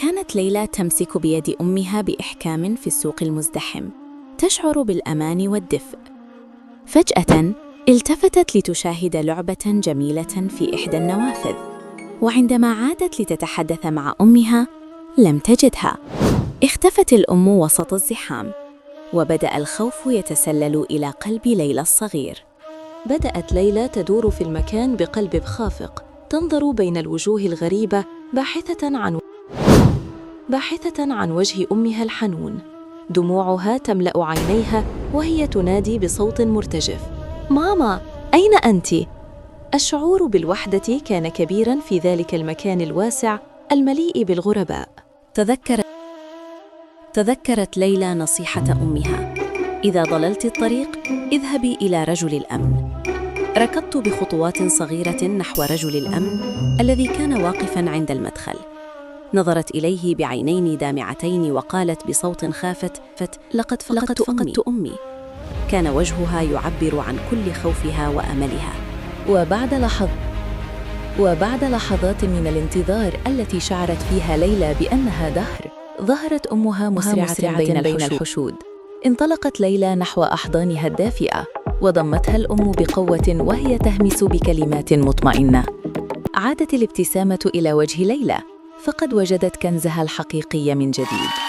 كانت ليلى تمسك بيد أمها بإحكام في السوق المزدحم، تشعر بالأمان والدفء. فجأة التفتت لتشاهد لعبة جميلة في إحدى النوافذ، وعندما عادت لتتحدث مع أمها لم تجدها. اختفت الأم وسط الزحام، وبدأ الخوف يتسلل إلى قلب ليلى الصغير. بدأت ليلى تدور في المكان بقلب خافق، تنظر بين الوجوه الغريبة باحثة عن وجه أمها الحنون. دموعها تملأ عينيها وهي تنادي بصوت مرتجف: ماما، أين أنتِ؟ الشعور بالوحدة كان كبيراً في ذلك المكان الواسع المليء بالغرباء. تذكرت ليلى نصيحة أمها: إذا ضللت الطريق اذهبي إلى رجل الأمن. ركضت بخطوات صغيرة نحو رجل الأمن الذي كان واقفاً عند المدخل. نظرت إليه بعينين دامعتين وقالت بصوت خافت: لقد فقدت أمي. كان وجهها يعبر عن كل خوفها وأملها. وبعد لحظات من الانتظار التي شعرت فيها ليلى بأنها دهر، ظهرت أمها مسرعة بين الحشود. انطلقت ليلى نحو أحضانها الدافئة، وضمتها الأم بقوة وهي تهمس بكلمات مطمئنة. عادت الابتسامة إلى وجه ليلى، فقد وجدت كنزها الحقيقي من جديد.